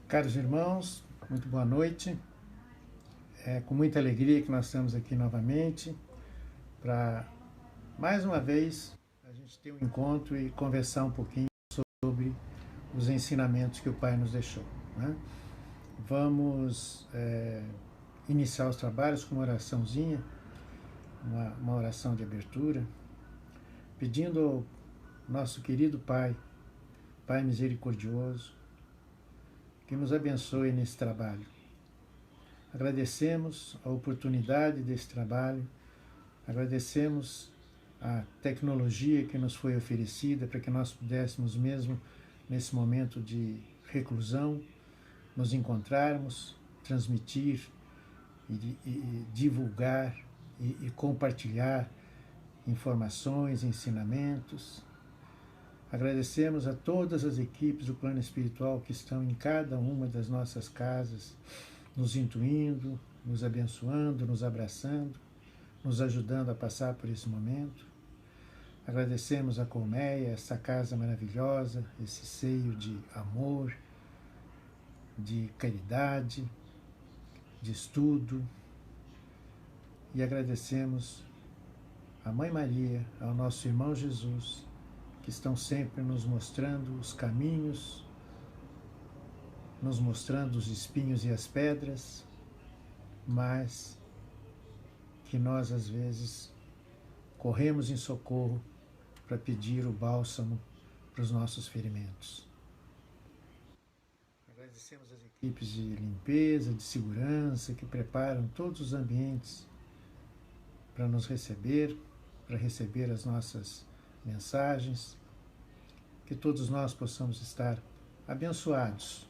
Caros irmãos, muito boa noite. É com muita alegria que nós estamos aqui novamente para, mais uma vez, a gente ter um encontro e conversar um pouquinho sobre os ensinamentos que o Pai nos deixou. Né? Vamos iniciar os trabalhos com uma oraçãozinha, uma oração de abertura, pedindo ao nosso querido Pai, Pai misericordioso, que nos abençoe nesse trabalho. Agradecemos a oportunidade desse trabalho, agradecemos a tecnologia que nos foi oferecida para que nós pudéssemos, mesmo nesse momento de reclusão, nos encontrarmos, transmitir e divulgar e compartilhar informações, ensinamentos. Agradecemos a todas as equipes do plano espiritual que estão em cada uma das nossas casas, nos intuindo, nos abençoando, nos abraçando, nos ajudando a passar por esse momento. Agradecemos a Colmeia, essa casa maravilhosa, esse seio de amor, de caridade, de estudo. E agradecemos a Mãe Maria, ao nosso irmão Jesus, que estão sempre nos mostrando os caminhos, nos mostrando os espinhos e as pedras, mas que nós às vezes corremos em socorro para pedir o bálsamo para os nossos ferimentos. Agradecemos as equipes de limpeza, de segurança, que preparam todos os ambientes para nos receber, para receber as nossas mensagens, que todos nós possamos estar abençoados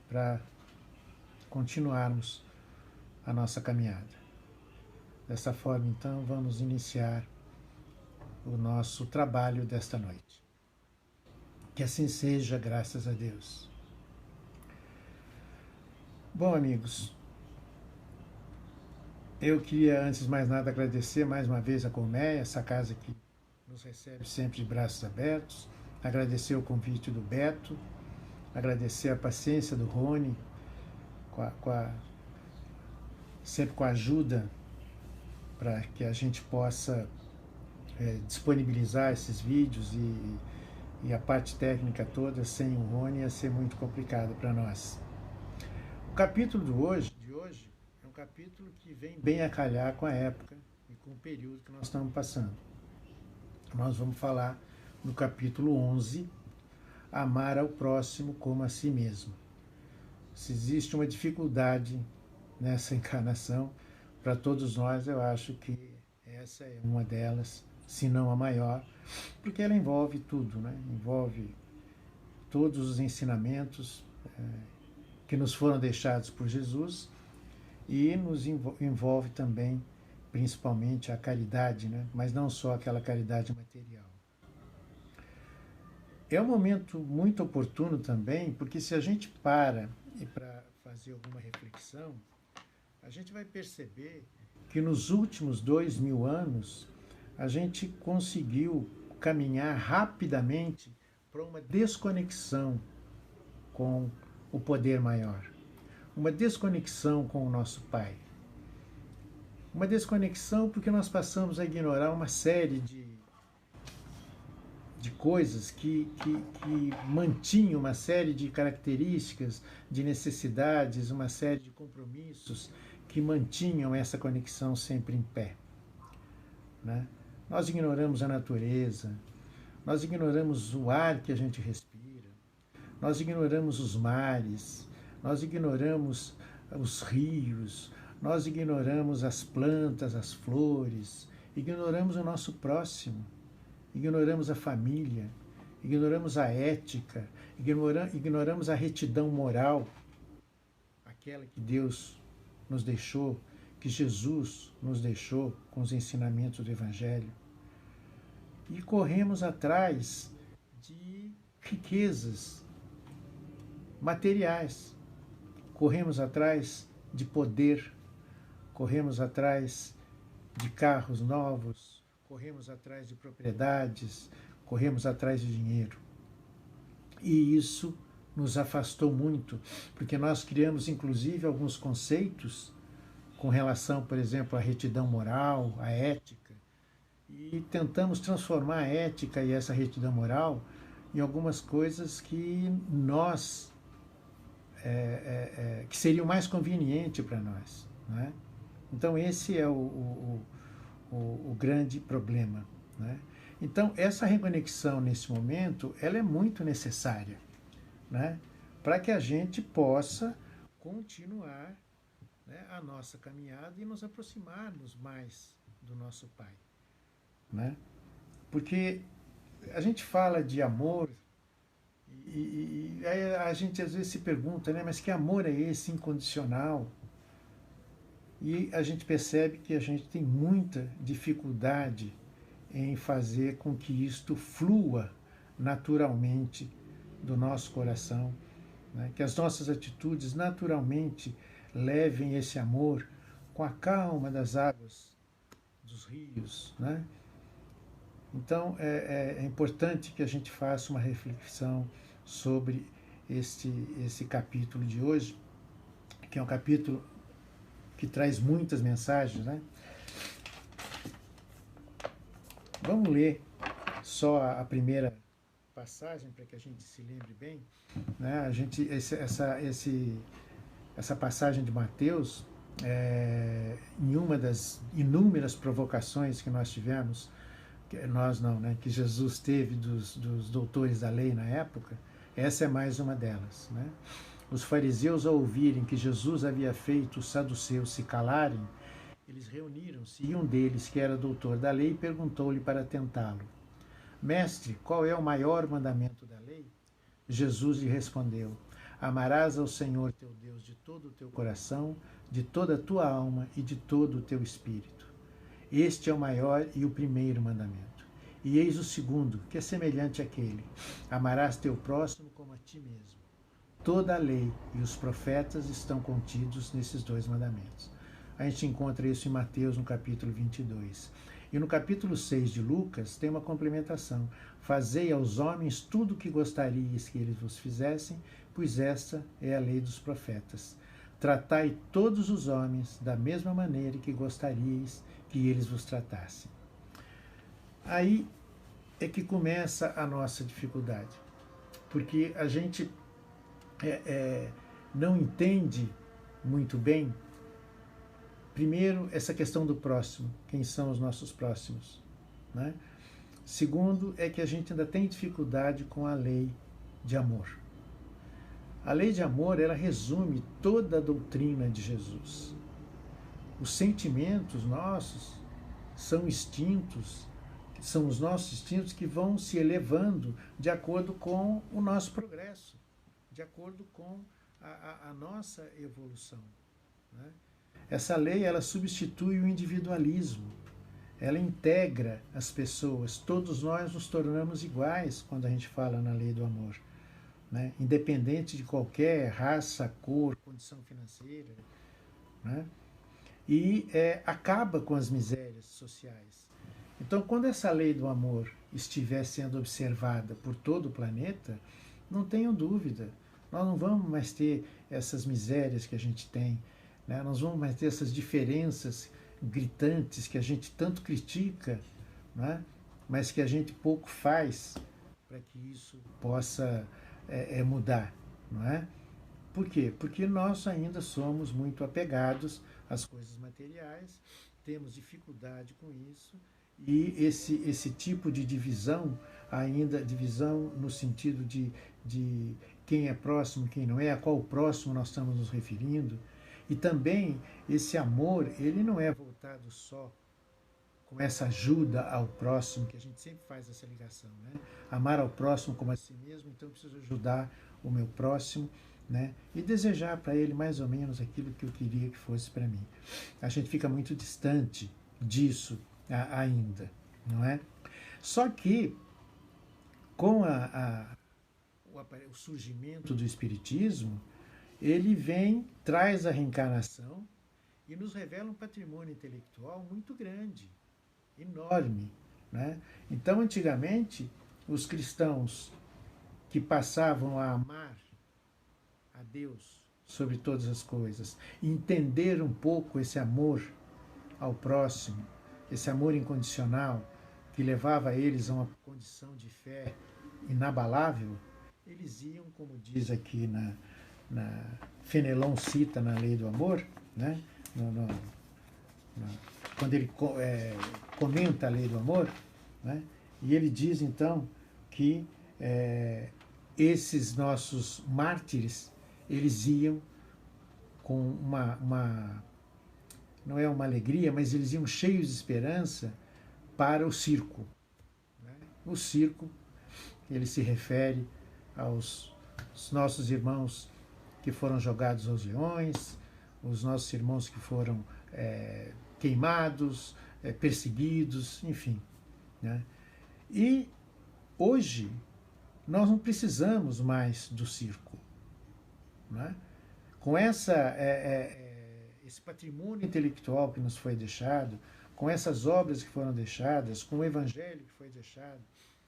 para continuarmos a nossa caminhada. Dessa forma, então, vamos iniciar o nosso trabalho desta noite. Que assim seja, graças a Deus. Bom, amigos, eu queria, antes de mais nada, agradecer mais uma vez a Colmeia, essa casa que nos recebe sempre de braços abertos, agradecer o convite do Beto, agradecer a paciência do Rony, sempre com a ajuda para que a gente possa disponibilizar esses vídeos e a parte técnica toda. Sem o Rony ia ser muito complicado para nós. O capítulo de hoje é um capítulo que vem bem a calhar com a época e com o período que nós estamos passando. Nós vamos falar no capítulo 11, amar ao próximo como a si mesmo. Se existe uma dificuldade nessa encarnação, para todos nós, eu acho que essa é uma delas, se não a maior, porque ela envolve tudo, né? Envolve todos os ensinamentos que nos foram deixados por Jesus e nos envolve também, principalmente, a caridade, né? Mas não só aquela caridade material. É um momento muito oportuno também, porque se a gente para fazer alguma reflexão, a gente vai perceber que nos últimos 2000 anos a gente conseguiu caminhar rapidamente para uma desconexão com o poder maior, uma desconexão com o nosso Pai, uma desconexão porque nós passamos a ignorar uma série de coisas que mantinham uma série de características, de necessidades, uma série de compromissos que mantinham essa conexão sempre em pé. Né? Nós ignoramos a natureza, nós ignoramos o ar que a gente respira, nós ignoramos os mares, nós ignoramos os rios, nós ignoramos as plantas, as flores, ignoramos o nosso próximo, ignoramos a família, ignoramos a ética, ignoramos a retidão moral, aquela que Deus nos deixou, que Jesus nos deixou com os ensinamentos do Evangelho. E corremos atrás de riquezas materiais, corremos atrás de poder, corremos atrás de carros novos, corremos atrás de propriedades, corremos atrás de dinheiro. E isso nos afastou muito, porque nós criamos inclusive alguns conceitos com relação, por exemplo, à retidão moral, à ética, e tentamos transformar a ética e essa retidão moral em algumas coisas que que seriam mais convenientes para nós. Não é? Então esse é o grande problema. Né? Então essa reconexão nesse momento ela é muito necessária, né? Para que a gente possa continuar, né, a nossa caminhada e nos aproximarmos mais do nosso Pai. Né? Porque a gente fala de amor e aí a gente às vezes se pergunta, né, mas que amor é esse incondicional? E a gente percebe que a gente tem muita dificuldade em fazer com que isto flua naturalmente do nosso coração, né? Que as nossas atitudes naturalmente levem esse amor com a calma das águas dos rios. Né? Então é importante que a gente faça uma reflexão sobre esse capítulo de hoje, que é um capítulo que traz muitas mensagens. Né? Vamos ler só a primeira passagem para que a gente se lembre bem. Né? Essa passagem de Mateus, em uma das inúmeras provocações que nós tivemos, nós não, né, que Jesus teve dos doutores da lei na época, essa é mais uma delas. Né? Os fariseus, ao ouvirem que Jesus havia feito os saduceus se calarem, eles reuniram-se e um deles, que era doutor da lei, perguntou-lhe para tentá-lo: Mestre, qual é o maior mandamento da lei? Jesus lhe respondeu: Amarás ao Senhor teu Deus de todo o teu coração, de toda a tua alma e de todo o teu espírito. Este é o maior e o primeiro mandamento. E eis o segundo, que é semelhante àquele: amarás teu próximo como a ti mesmo. Toda a lei e os profetas estão contidos nesses dois mandamentos. A gente encontra isso em Mateus, no capítulo 22. E no capítulo 6 de Lucas tem uma complementação. Fazei aos homens tudo o que gostarias que eles vos fizessem, pois esta é a lei dos profetas. Tratai todos os homens da mesma maneira que gostaríeis que eles vos tratassem. Aí é que começa a nossa dificuldade, porque a gente não entende muito bem, primeiro, essa questão do próximo, quem são os nossos próximos. Né? Segundo, é que a gente ainda tem dificuldade com a lei de amor. A lei de amor, ela resume toda a doutrina de Jesus. Os sentimentos nossos são instintos, são os nossos instintos que vão se elevando de acordo com o nosso progresso, de acordo com a nossa evolução. Né? Essa lei, ela substitui o individualismo, ela integra as pessoas. Todos nós nos tornamos iguais quando a gente fala na lei do amor, né? Independente de qualquer raça, cor, condição financeira. Né? E acaba com as misérias sociais. Então, quando essa lei do amor estiver sendo observada por todo o planeta, não tenham dúvida, nós não vamos mais ter essas misérias que a gente tem, né? Nós vamos mais ter essas diferenças gritantes que a gente tanto critica, né? Mas que a gente pouco faz para que isso possa mudar. Não é? Por quê? Porque nós ainda somos muito apegados às coisas materiais, temos dificuldade com isso, e esse tipo de divisão, ainda divisão no sentido de quem é próximo, quem não é, a qual próximo nós estamos nos referindo, e também esse amor, ele não é voltado só com essa ajuda ao próximo, que a gente sempre faz essa ligação, né? Amar ao próximo como a si mesmo, então eu preciso ajudar o meu próximo, né? E desejar para ele mais ou menos aquilo que eu queria que fosse para mim. A gente fica muito distante disso ainda, não é? Só que com o surgimento do Espiritismo, ele traz a reencarnação e nos revela um patrimônio intelectual muito grande, enorme. Né? Então, antigamente, os cristãos que passavam a amar a Deus sobre todas as coisas, entender um pouco esse amor ao próximo, esse amor incondicional que levava eles a uma condição de fé inabalável, eles iam, como diz aqui Fenelon cita na Lei do Amor, né? Quando ele comenta a Lei do Amor, né? E ele diz então que esses nossos mártires, eles iam com não é uma alegria, mas eles iam cheios de esperança para o circo. Né? O circo, ele se refere aos nossos irmãos que foram jogados aos leões, os nossos irmãos que foram queimados, perseguidos, enfim. Né? E hoje nós não precisamos mais do circo. Né? Com esse patrimônio intelectual que nos foi deixado, com essas obras que foram deixadas, com o Evangelho que foi deixado,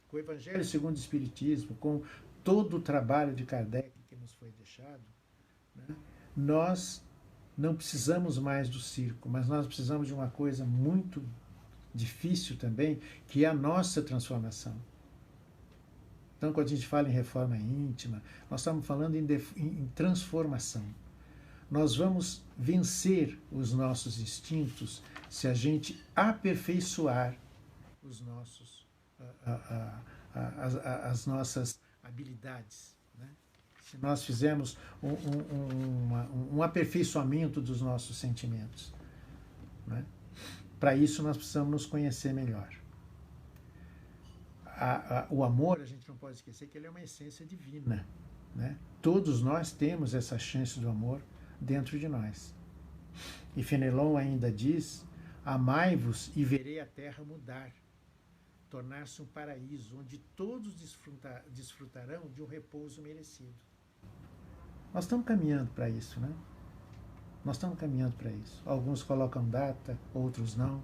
com o Evangelho segundo o Espiritismo, com todo o trabalho de Kardec que nos foi deixado, né? Nós não precisamos mais do circo, mas nós precisamos de uma coisa muito difícil também, que é a nossa transformação. Então, quando a gente fala em reforma íntima, nós estamos falando em transformação. Nós vamos vencer os nossos instintos se a gente aperfeiçoar as nossas habilidades. Né? Se nós fizermos um aperfeiçoamento dos nossos sentimentos. Né? Para isso, nós precisamos nos conhecer melhor. O amor, a gente não pode esquecer que ele é uma essência divina. Né? Todos nós temos essa chance do amor dentro de nós. E Fenelon ainda diz: amai-vos e verei a terra mudar, tornar-se um paraíso, onde todos desfrutarão de um repouso merecido. Nós estamos caminhando para isso, né? Nós estamos caminhando para isso. Alguns colocam data, outros não.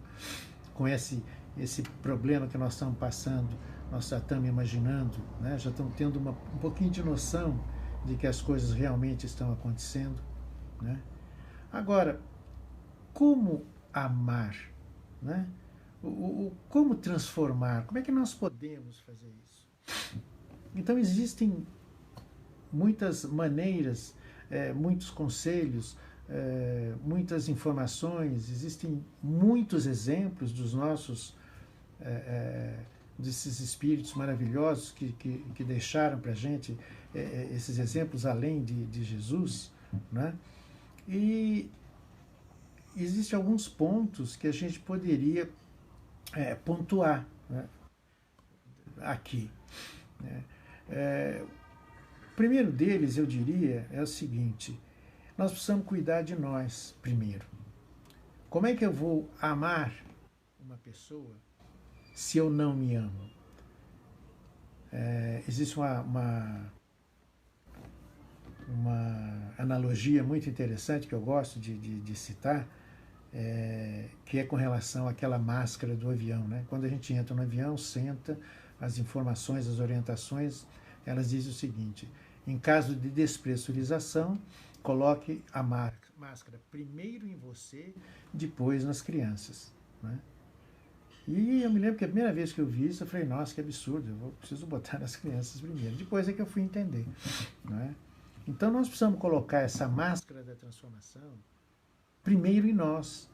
Com esse problema que nós estamos passando, nós já estamos imaginando, né? Já estamos tendo um pouquinho de noção de que as coisas realmente estão acontecendo. Né? Agora, como amar? Né? Como transformar? Como é que nós podemos fazer isso? Então, existem muitas maneiras, muitos conselhos, muitas informações, existem muitos exemplos dos nossos desses espíritos maravilhosos que deixaram para a gente esses exemplos além de Jesus, né? E existem alguns pontos que a gente poderia pontuar, né, aqui. Né? O primeiro deles, eu diria, é o seguinte: nós precisamos cuidar de nós primeiro. Como é que eu vou amar uma pessoa se eu não me amo? Existe uma analogia muito interessante que eu gosto de citar, que é com relação àquela máscara do avião. Né? Quando a gente entra no avião, senta, as informações, as orientações, elas dizem o seguinte: em caso de despressurização, coloque a máscara primeiro em você, depois nas crianças. Né? E eu me lembro que a primeira vez que eu vi isso, eu falei: nossa, que absurdo, eu preciso botar nas crianças primeiro. Depois é que eu fui entender. Né? Então nós precisamos colocar essa máscara da transformação primeiro em nós.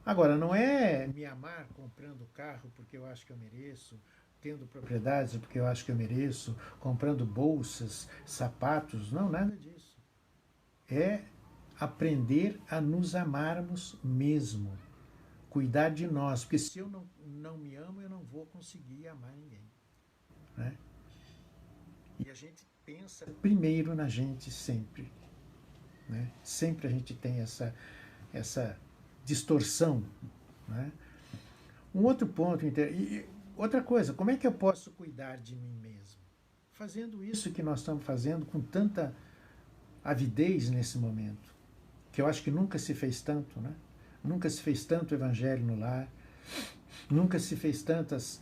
Agora, não é me amar comprando carro porque eu acho que eu mereço, tendo propriedades porque eu acho que eu mereço, comprando bolsas, sapatos, não, nada disso. É aprender a nos amarmos mesmo, cuidar de nós, porque se eu não me amo, eu não vou conseguir amar ninguém. Né? E a gente pensa primeiro na gente sempre. Né? Sempre a gente tem essa distorção. Né? Um outro ponto, e outra coisa, como é que eu posso cuidar de mim mesmo? Fazendo isso que nós estamos fazendo com tanta avidez nesse momento, que eu acho que nunca se fez tanto, né? Nunca se fez tanto evangelho no lar, nunca se fez tantas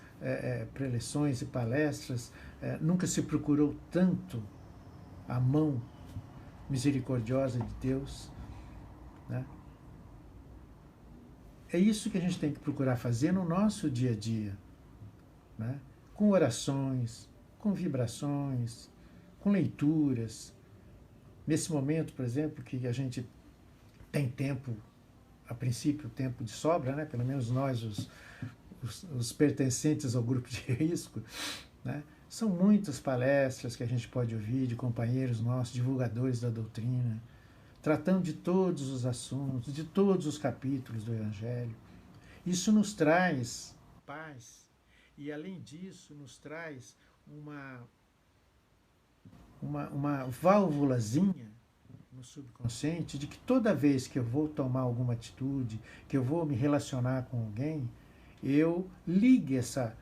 preleções e palestras, nunca se procurou tanto a mão misericordiosa de Deus, né? É isso que a gente tem que procurar fazer no nosso dia a dia, né? Com orações, com vibrações, com leituras. Nesse momento, por exemplo, que a gente tem tempo, a princípio, tempo de sobra, né? Pelo menos nós, os pertencentes ao grupo de risco, né? São muitas palestras que a gente pode ouvir de companheiros nossos, divulgadores da doutrina, tratando de todos os assuntos, de todos os capítulos do Evangelho. Isso nos traz paz e, além disso, nos traz uma válvulazinha no subconsciente de que toda vez que eu vou tomar alguma atitude, que eu vou me relacionar com alguém, eu ligue essa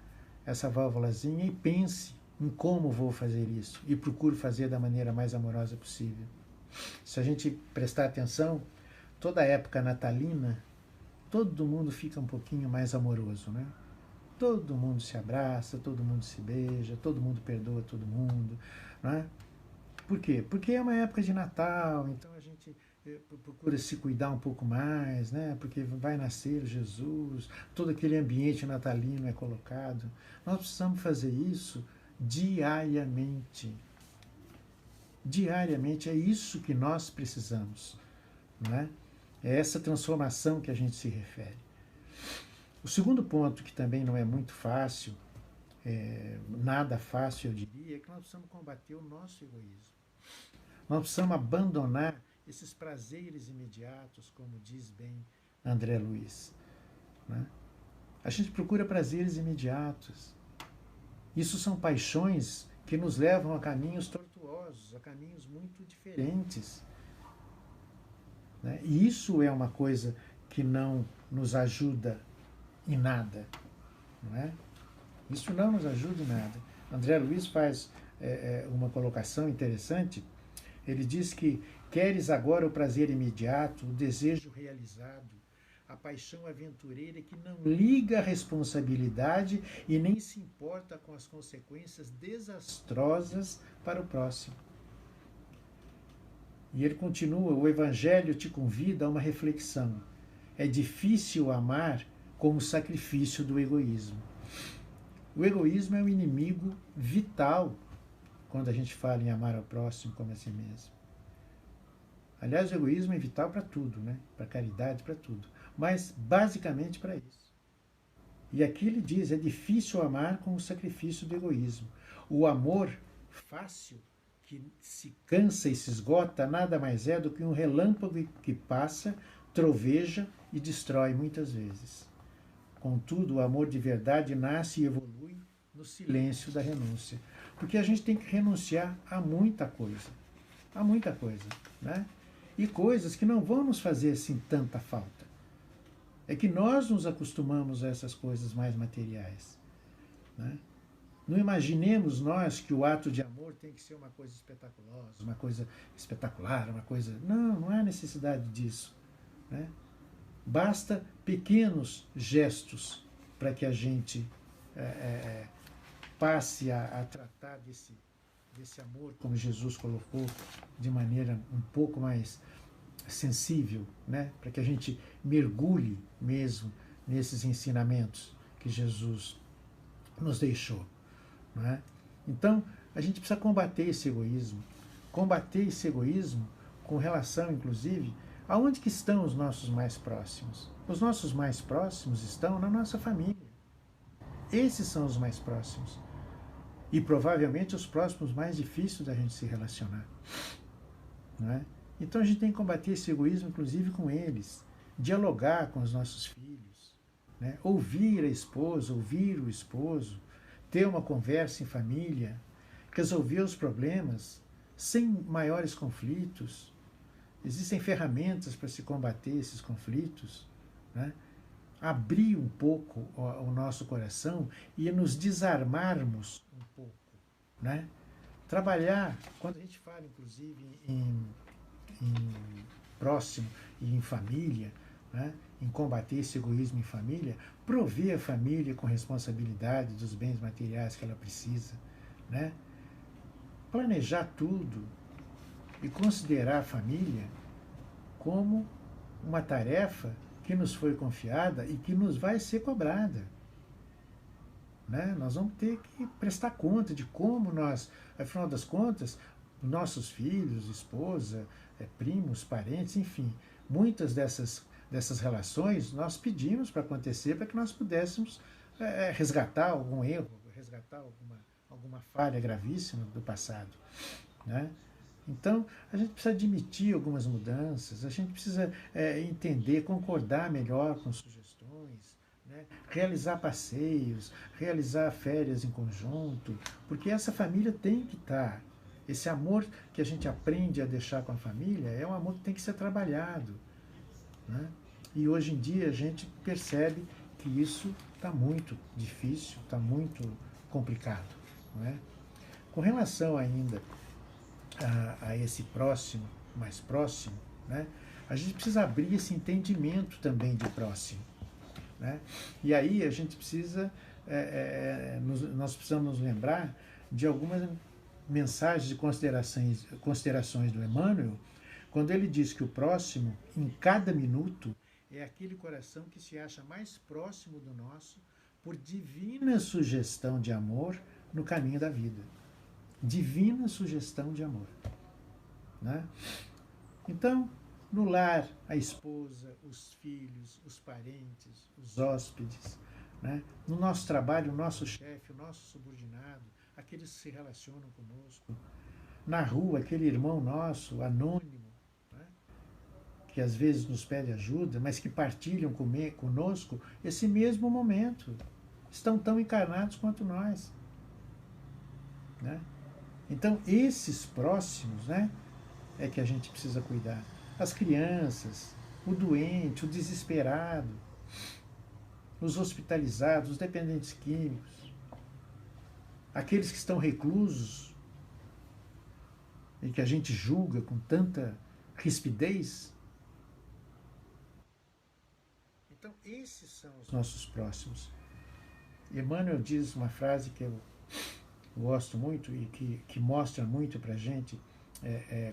válvulazinha e pense em como vou fazer isso e procuro fazer da maneira mais amorosa possível. Se a gente prestar atenção, toda a época natalina, todo mundo fica um pouquinho mais amoroso, né? Todo mundo se abraça, todo mundo se beija, todo mundo perdoa todo mundo, né? Por quê? Porque é uma época de Natal, então a gente procura se cuidar um pouco mais, né? Porque vai nascer Jesus, todo aquele ambiente natalino é colocado. Nós precisamos fazer isso diariamente. Diariamente é isso que nós precisamos, não é? É essa transformação que a gente se refere. O segundo ponto, que também não é muito fácil, nada fácil eu diria, é que nós precisamos combater o nosso egoísmo. Nós precisamos abandonar esses prazeres imediatos, como diz bem André Luiz, né? A gente procura prazeres imediatos. Isso são paixões que nos levam a caminhos tortuosos, a caminhos muito diferentes, né? E isso é uma coisa que não nos ajuda em nada, não é? Isso não nos ajuda em nada. André Luiz faz uma colocação interessante. Ele diz que queres agora o prazer imediato, o desejo realizado, a paixão aventureira que não liga a responsabilidade e nem se importa com as consequências desastrosas para o próximo. E ele continua: o Evangelho te convida a uma reflexão. É difícil amar como sacrifício do egoísmo. O egoísmo é o inimigo vital quando a gente fala em amar ao próximo como a si mesmo. Aliás, o egoísmo é vital para tudo, né? Para a caridade, para tudo. Mas basicamente para isso. E aqui ele diz: é difícil amar com o sacrifício do egoísmo. O amor fácil, que se cansa e se esgota, nada mais é do que um relâmpago que passa, troveja e destrói muitas vezes. Contudo, o amor de verdade nasce e evolui no silêncio da renúncia. Porque a gente tem que renunciar a muita coisa. A muita coisa, né? E coisas que não vão nos fazer assim tanta falta. É que nós nos acostumamos a essas coisas mais materiais, né? Não imaginemos nós que o ato de amor tem que ser uma coisa espetaculosa, uma coisa espetacular, uma coisa... Não há necessidade disso, né? Basta pequenos gestos para que a gente passe a tratar desse amor, como Jesus colocou, de maneira um pouco mais sensível, né? Para que a gente mergulhe mesmo nesses ensinamentos que Jesus nos deixou, não é? Então, a gente precisa combater esse egoísmo com relação, inclusive, aonde que estão os nossos mais próximos? Os nossos mais próximos estão na nossa família. Esses são os mais próximos. E provavelmente os próximos mais difíceis da gente se relacionar, não é? Então a gente tem que combater esse egoísmo, inclusive com eles. Dialogar com os nossos filhos, né? Ouvir a esposa, ouvir o esposo, ter uma conversa em família, resolver os problemas sem maiores conflitos. Existem ferramentas para se combater esses conflitos, né? Abrir um pouco o nosso coração e nos desarmarmos um pouco, né? Trabalhar, quando a gente fala inclusive em próximo e em família, né? Em combater esse egoísmo em família, prover a família com responsabilidade dos bens materiais que ela precisa, né? Planejar tudo, e considerar a família como uma tarefa que nos foi confiada e que nos vai ser cobrada. Né? Nós vamos ter que prestar conta de como nós, afinal das contas, nossos filhos, esposa, primos, parentes, enfim, muitas dessas relações nós pedimos para acontecer para que nós pudéssemos resgatar algum erro, resgatar alguma falha gravíssima do passado. Né? Então, a gente precisa admitir algumas mudanças, a gente precisa entender, concordar melhor com sugestões, né? Realizar passeios, realizar férias em conjunto, porque essa família tem que estar. Esse amor que a gente aprende a deixar com a família é um amor que tem que ser trabalhado. Né? E hoje em dia a gente percebe que isso está muito difícil, está muito complicado. Não é? Com relação ainda a esse próximo, mais próximo, né? A gente precisa abrir esse entendimento também de próximo. Né? E aí a gente precisa, nós precisamos nos lembrar de algumas mensagens e considerações do Emmanuel, quando ele diz que o próximo, em cada minuto, é aquele coração que se acha mais próximo do nosso por divina sugestão de amor no caminho da vida. Divina sugestão de amor. Né? Então, no lar, a esposa, os filhos, os parentes, os hóspedes, né? No nosso trabalho, o nosso chefe, o nosso subordinado, aqueles que se relacionam conosco. Na rua, aquele irmão nosso, anônimo, né? Que às vezes nos pede ajuda, mas que partilham conosco esse mesmo momento. Estão tão encarnados quanto nós. Né? Então, esses próximos, né, é que a gente precisa cuidar. As crianças, o doente, o desesperado, os hospitalizados, os dependentes químicos, aqueles que estão reclusos e que a gente julga com tanta rispidez. Então, esses são os nossos próximos. Emmanuel diz uma frase que eu gosto muito e que mostra muito para a gente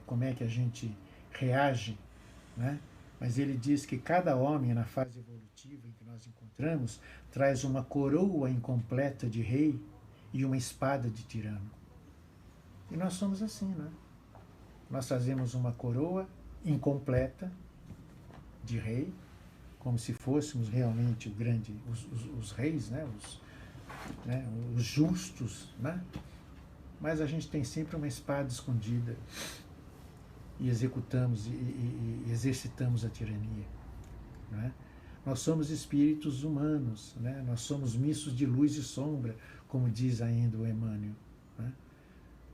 como é que a gente reage, né? Mas ele diz que cada homem na fase evolutiva em que nós encontramos traz uma coroa incompleta de rei e uma espada de tirano. E nós somos assim, né? Nós trazemos uma coroa incompleta de rei, como se fôssemos realmente os reis, né? Os justos, né? Mas a gente tem sempre uma espada escondida e executamos e exercitamos a tirania. Né? Nós somos espíritos humanos, né? Nós somos mistos de luz e sombra, como diz ainda o Emmanuel. Né?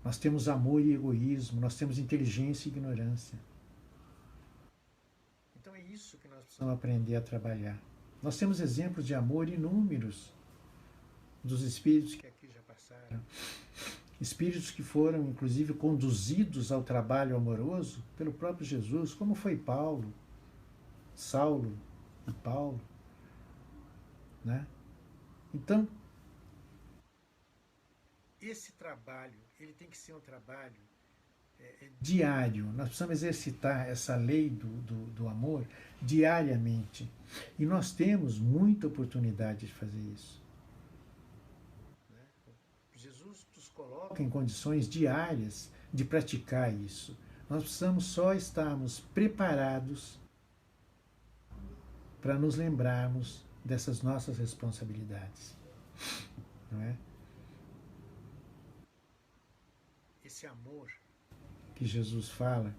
Nós temos amor e egoísmo, nós temos inteligência e ignorância. Então é isso que nós precisamos aprender a trabalhar. Nós temos exemplos de amor inúmeros dos espíritos que aqui já passaram. Espíritos que foram, inclusive, conduzidos ao trabalho amoroso pelo próprio Jesus, como foi Saulo e Paulo. Né? Então, esse trabalho, ele tem que ser um trabalho diário. Nós precisamos exercitar essa lei do amor diariamente. E nós temos muita oportunidade de fazer isso. Jesus nos coloca em condições diárias de praticar isso. Nós precisamos só estarmos preparados para nos lembrarmos dessas nossas responsabilidades. Não é? Esse amor que Jesus fala,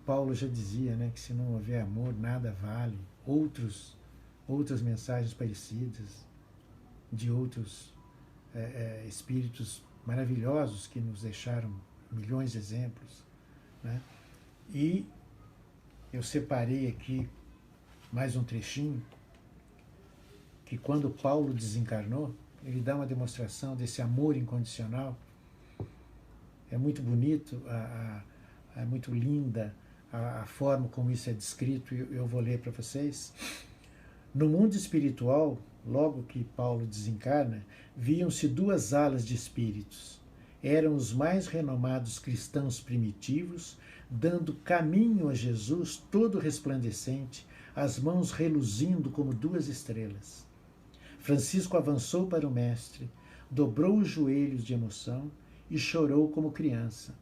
Paulo já dizia, né, que se não houver amor, nada vale. Outras mensagens parecidas de outros espíritos maravilhosos que nos deixaram milhões de exemplos. Né? E eu separei aqui mais um trechinho que quando Paulo desencarnou, ele dá uma demonstração desse amor incondicional. É muito bonito, é muito linda a forma como isso é descrito, e eu vou ler para vocês. No mundo espiritual, logo que Paulo desencarna, viam-se duas alas de espíritos, Eram os mais renomados cristãos primitivos, dando caminho a Jesus todo resplandecente, as mãos reluzindo como duas estrelas. Francisco avançou para o mestre, dobrou os joelhos de emoção e chorou como criança.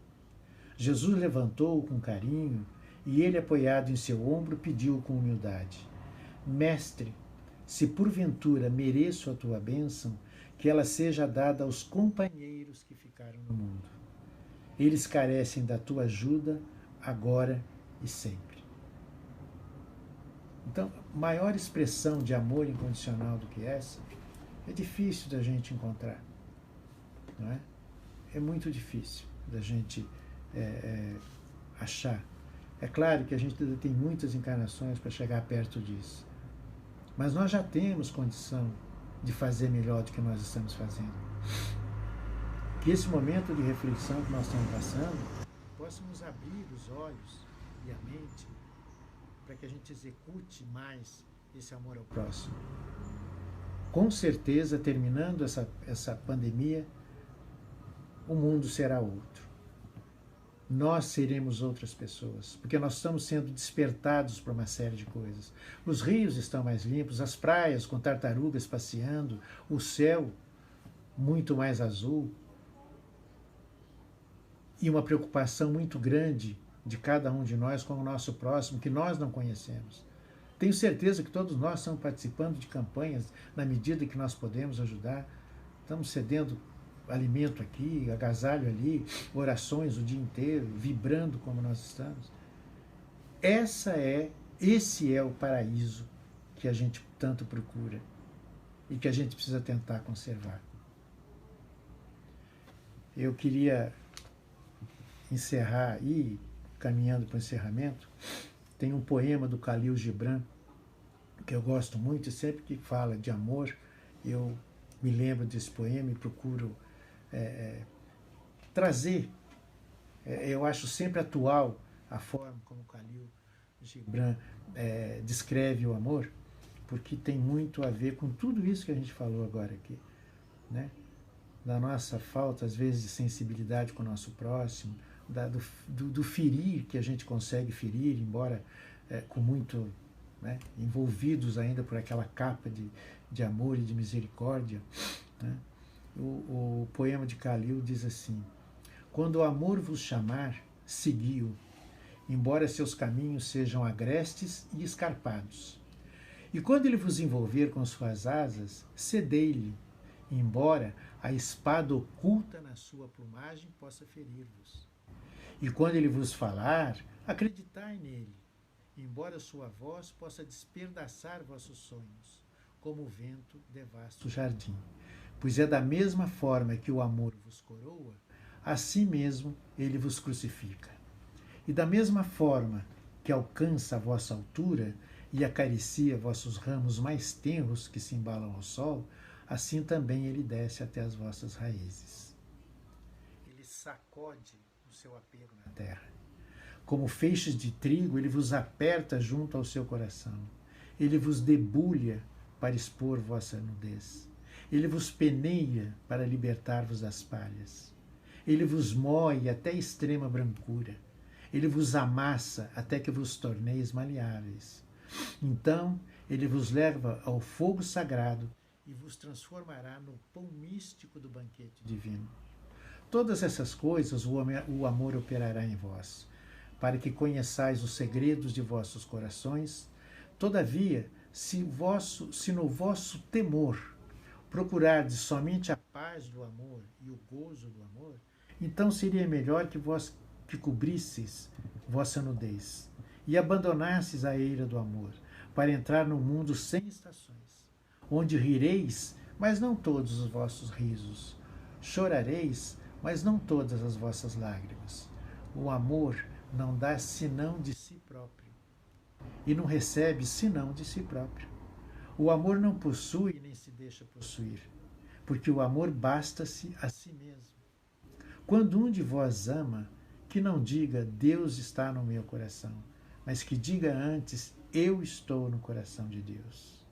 Jesus levantou-o com carinho e ele, apoiado em seu ombro, pediu com humildade: Mestre, se porventura mereço a tua bênção, que ela seja dada aos companheiros que ficaram no mundo. Eles carecem da tua ajuda agora e sempre. Então, maior expressão de amor incondicional do que essa é difícil da gente encontrar, não é? É muito difícil da gente achar. É claro que a gente ainda tem muitas encarnações para chegar perto disso, mas nós já temos condição de fazer melhor do que nós estamos fazendo. Que esse momento de reflexão que nós estamos passando possa nos abrir os olhos e a mente para que a gente execute mais esse amor ao próximo. Com certeza, terminando essa pandemia, o mundo será outro. Nós seremos outras pessoas, porque nós estamos sendo despertados para uma série de coisas. Os rios estão mais limpos, as praias com tartarugas passeando, o céu muito mais azul, e uma preocupação muito grande de cada um de nós com o nosso próximo, que nós não conhecemos. Tenho certeza que todos nós estamos participando de campanhas na medida que nós podemos ajudar. Estamos cedendo alimento aqui, agasalho ali, orações o dia inteiro, vibrando como nós estamos. Esse é o paraíso que a gente tanto procura e que a gente precisa tentar conservar. Eu queria encerrar aí, caminhando para o encerramento. Tem um poema do Khalil Gibran que eu gosto muito, e sempre que fala de amor, eu me lembro desse poema e procuro trazer. Eu acho sempre atual a forma como Khalil Gibran descreve o amor, porque tem muito a ver com tudo isso que a gente falou agora aqui, né? Da nossa falta, às vezes, de sensibilidade com o nosso próximo, do ferir que a gente consegue ferir, embora com muito, né, envolvidos ainda por aquela capa de amor e de misericórdia, né? O poema de Khalil diz assim: quando o amor vos chamar, segui-o, embora seus caminhos sejam agrestes e escarpados. E quando ele vos envolver com suas asas, cedei-lhe, embora a espada oculta na sua plumagem possa ferir-vos. E quando ele vos falar, acreditai nele, embora sua voz possa despedaçar vossos sonhos, como o vento devasta o jardim. Pois é da mesma forma que o amor vos coroa, assim mesmo ele vos crucifica. E da mesma forma que alcança a vossa altura e acaricia vossos ramos mais tenros que se embalam ao sol, assim também ele desce até as vossas raízes. Ele sacode o seu apego na terra. Como feixes de trigo, ele vos aperta junto ao seu coração. Ele vos debulha para expor vossa nudez. Ele vos peneia para libertar-vos das palhas. Ele vos moe até extrema brancura. Ele vos amassa até que vos torneis maleáveis. Então, ele vos leva ao fogo sagrado e vos transformará no pão místico do banquete divino. Todas essas coisas o amor operará em vós, para que conheçais os segredos de vossos corações. Todavia, se no vosso temor procurardes somente a paz do amor e o gozo do amor, então seria melhor que vós que cobrisseis vossa nudez e abandonasseis a eira do amor, para entrar no mundo sem estações, onde rireis, mas não todos os vossos risos, chorareis, mas não todas as vossas lágrimas. O amor não dá senão de si próprio, e não recebe senão de si próprio. O amor não possui nem se deixa possuir, porque o amor basta-se a si mesmo. Quando um de vós ama, que não diga Deus está no meu coração, mas que diga antes eu estou no coração de Deus.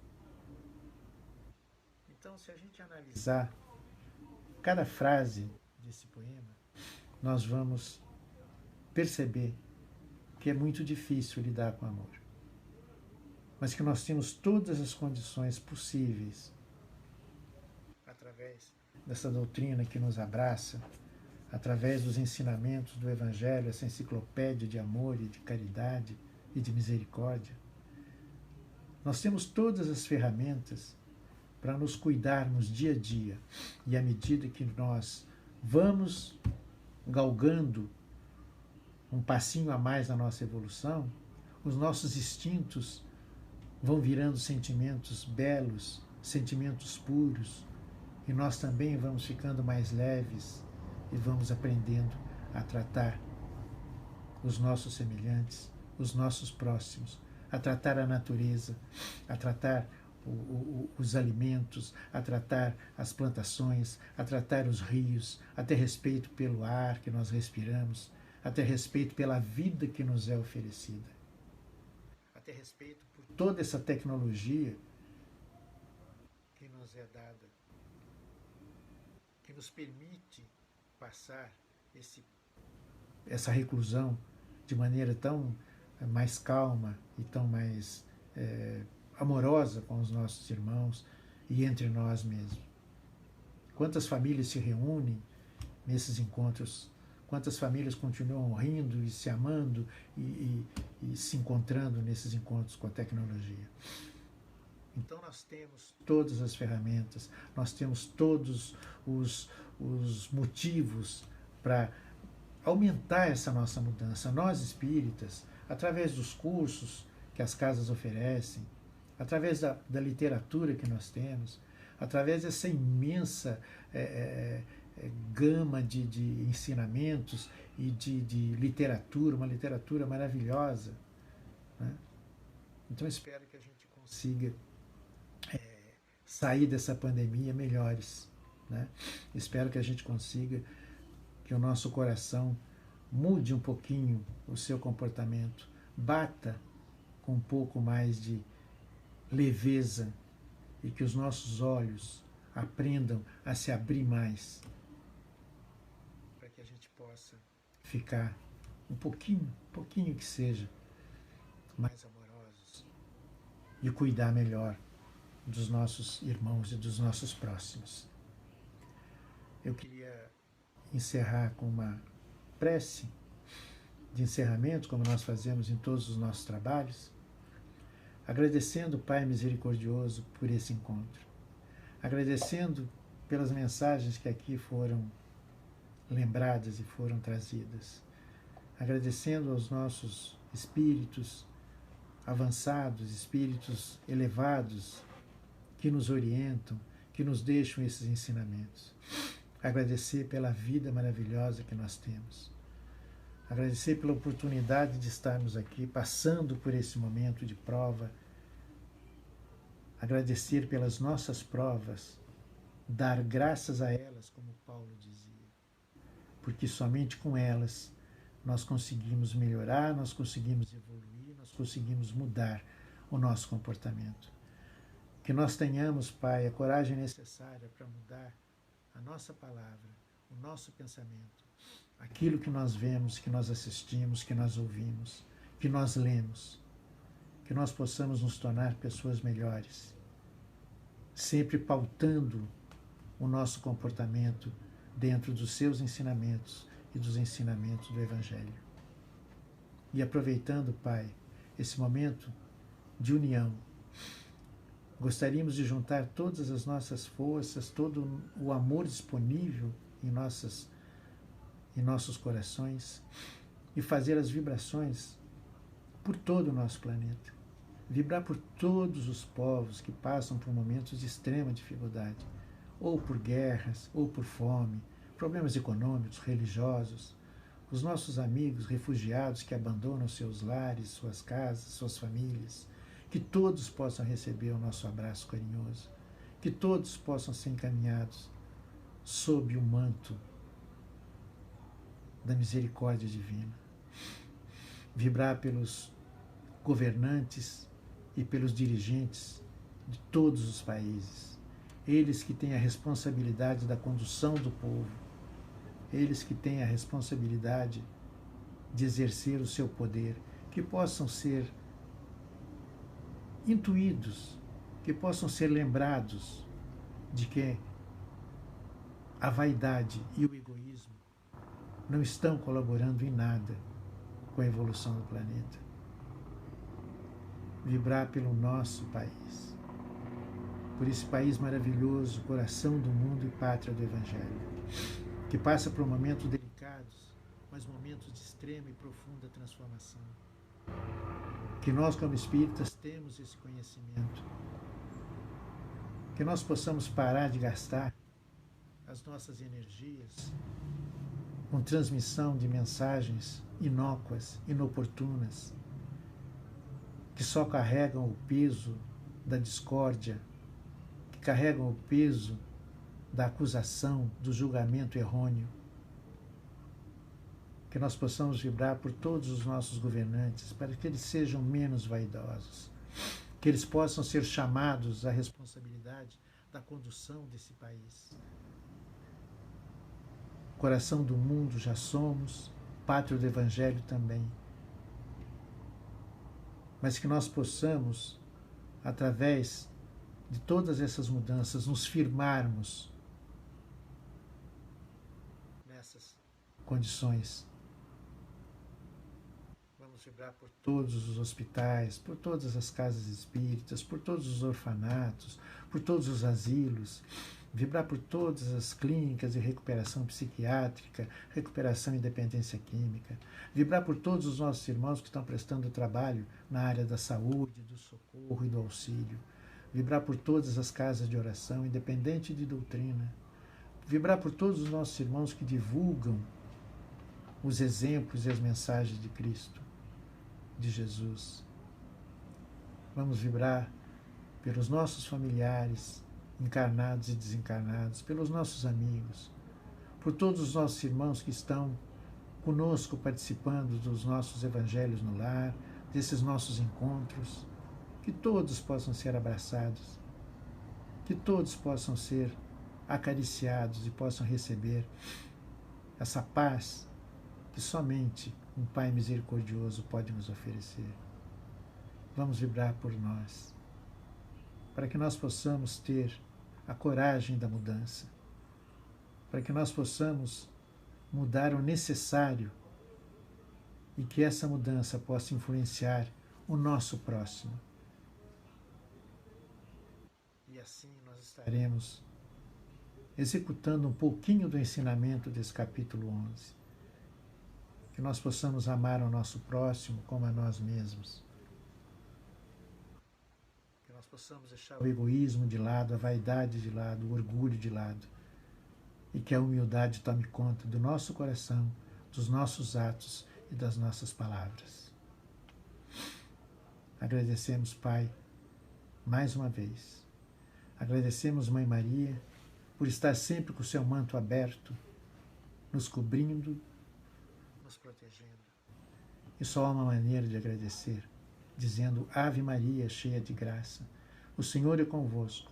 Então, se a gente analisar cada frase desse poema, nós vamos perceber que é muito difícil lidar com o amor, mas que nós temos todas as condições possíveis, através dessa doutrina que nos abraça, através dos ensinamentos do Evangelho, essa enciclopédia de amor e de caridade e de misericórdia. Nós temos todas as ferramentas para nos cuidarmos dia a dia, e à medida que nós vamos galgando um passinho a mais na nossa evolução, os nossos instintos vão virando sentimentos belos, sentimentos puros, e nós também vamos ficando mais leves e vamos aprendendo a tratar os nossos semelhantes, os nossos próximos, a tratar a natureza, a tratar os alimentos, a tratar as plantações, a tratar os rios, a ter respeito pelo ar que nós respiramos, a ter respeito pela vida que nos é oferecida, a ter respeito por toda essa tecnologia que nos é dada, que nos permite passar essa reclusão de maneira tão mais calma e tão mais amorosa com os nossos irmãos e entre nós mesmos. Quantas famílias se reúnem nesses encontros, quantas famílias continuam rindo e se amando e se encontrando nesses encontros com a tecnologia. Então nós temos todas as ferramentas, nós temos todos os motivos para aumentar essa nossa mudança. Nós espíritas, através dos cursos que as casas oferecem, através da literatura que nós temos, através dessa imensa gama de ensinamentos e de literatura, uma literatura maravilhosa, né? Então espero que a gente consiga sair dessa pandemia melhores, né? Espero que a gente consiga, que o nosso coração mude um pouquinho o seu comportamento, bata com um pouco mais de leveza e que os nossos olhos aprendam a se abrir mais, para que a gente possa ficar um pouquinho que seja, mais amorosos e cuidar melhor dos nossos irmãos e dos nossos próximos. Eu queria encerrar com uma prece de encerramento, como nós fazemos em todos os nossos trabalhos, agradecendo o Pai misericordioso por esse encontro, agradecendo pelas mensagens que aqui foram lembradas e foram trazidas, agradecendo aos nossos espíritos avançados, espíritos elevados, que nos orientam, que nos deixam esses ensinamentos. Agradecer pela vida maravilhosa que nós temos. Agradecer pela oportunidade de estarmos aqui, passando por esse momento de prova. Agradecer pelas nossas provas, dar graças a elas, como Paulo dizia, porque somente com elas nós conseguimos melhorar, nós conseguimos evoluir, nós conseguimos mudar o nosso comportamento. Que nós tenhamos, Pai, a coragem necessária para mudar a nossa palavra, o nosso pensamento, aquilo que nós vemos, que nós assistimos, que nós ouvimos, que nós lemos, que nós possamos nos tornar pessoas melhores, sempre pautando o nosso comportamento dentro dos seus ensinamentos e dos ensinamentos do Evangelho. E aproveitando, Pai, esse momento de união, gostaríamos de juntar todas as nossas forças, todo o amor disponível em nossos corações e fazer as vibrações por todo o nosso planeta. Vibrar por todos os povos que passam por momentos de extrema dificuldade, ou por guerras, ou por fome, problemas econômicos, religiosos, os nossos amigos refugiados que abandonam seus lares, suas casas, suas famílias, que todos possam receber o nosso abraço carinhoso, que todos possam ser encaminhados sob o manto da misericórdia divina. Vibrar pelos governantes e pelos dirigentes de todos os países, eles que têm a responsabilidade da condução do povo, eles que têm a responsabilidade de exercer o seu poder, que possam ser intuídos, que possam ser lembrados de que a vaidade e o egoísmo não estão colaborando em nada com a evolução do planeta. Vibrar pelo nosso país, por esse país maravilhoso, coração do mundo e pátria do Evangelho, que passa por momentos delicados, mas momentos de extrema e profunda transformação. Que nós, como espíritas, temos esse conhecimento. Que nós possamos parar de gastar as nossas energias com transmissão de mensagens inócuas, inoportunas, que só carregam o peso da discórdia, que carregam o peso da acusação, do julgamento errôneo. Que nós possamos vibrar por todos os nossos governantes, para que eles sejam menos vaidosos, que eles possam ser chamados à responsabilidade da condução desse país. Coração do mundo já somos, pátria do Evangelho também. Mas que nós possamos, através de todas essas mudanças, nos firmarmos nessas condições. Vamos vibrar por todos os hospitais, por todas as casas espíritas, por todos os orfanatos, por todos os asilos, vibrar por todas as clínicas de recuperação psiquiátrica, recuperação e dependência química, vibrar por todos os nossos irmãos que estão prestando trabalho na área da saúde, do socorro e do auxílio, vibrar por todas as casas de oração, independente de doutrina, vibrar por todos os nossos irmãos que divulgam os exemplos e as mensagens de Cristo, de Jesus. Vamos vibrar pelos nossos familiares, encarnados e desencarnados, pelos nossos amigos, por todos os nossos irmãos que estão conosco participando dos nossos evangelhos no lar, desses nossos encontros, que todos possam ser abraçados, que todos possam ser acariciados e possam receber essa paz que somente um Pai misericordioso pode nos oferecer. Vamos vibrar por nós, para que nós possamos ter a coragem da mudança, para que nós possamos mudar o necessário e que essa mudança possa influenciar o nosso próximo. E assim nós estaremos executando um pouquinho do ensinamento desse capítulo 11. Que nós possamos amar o nosso próximo como a nós mesmos. Que nós possamos deixar o egoísmo de lado, a vaidade de lado, o orgulho de lado. E que a humildade tome conta do nosso coração, dos nossos atos e das nossas palavras. Agradecemos, Pai, mais uma vez. Agradecemos, Mãe Maria, por estar sempre com o seu manto aberto, nos cobrindo, nos protegendo. E só há uma maneira de agradecer, dizendo: Ave Maria, cheia de graça, o Senhor é convosco.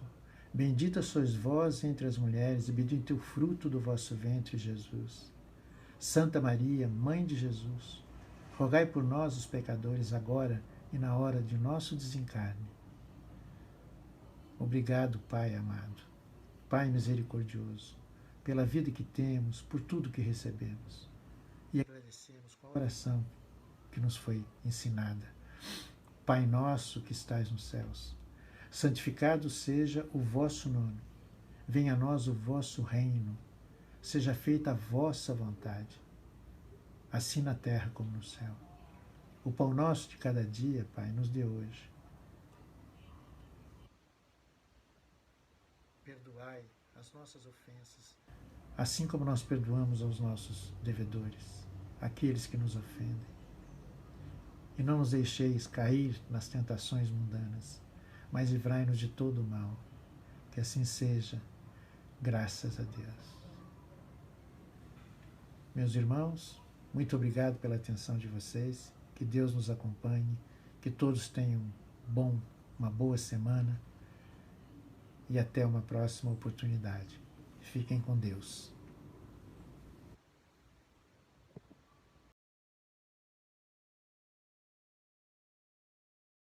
Bendita sois vós entre as mulheres, e bendito é o fruto do vosso ventre, Jesus. Santa Maria, Mãe de Jesus, rogai por nós, os pecadores, agora e na hora de nosso desencarne. Obrigado, Pai amado, Pai misericordioso, pela vida que temos, por tudo que recebemos. E agradecemos com a oração que nos foi ensinada. Pai nosso que estais nos céus, santificado seja o vosso nome. Venha a nós o vosso reino. Seja feita a vossa vontade, assim na terra como no céu. O pão nosso de cada dia, Pai, nos dê hoje. Perdoai as nossas ofensas, assim como nós perdoamos aos nossos devedores, aqueles que nos ofendem. E não nos deixeis cair nas tentações mundanas, mas livrai-nos de todo o mal. Que assim seja, graças a Deus. Meus irmãos, muito obrigado pela atenção de vocês. Que Deus nos acompanhe, que todos tenham uma boa semana e até uma próxima oportunidade. Fiquem com Deus.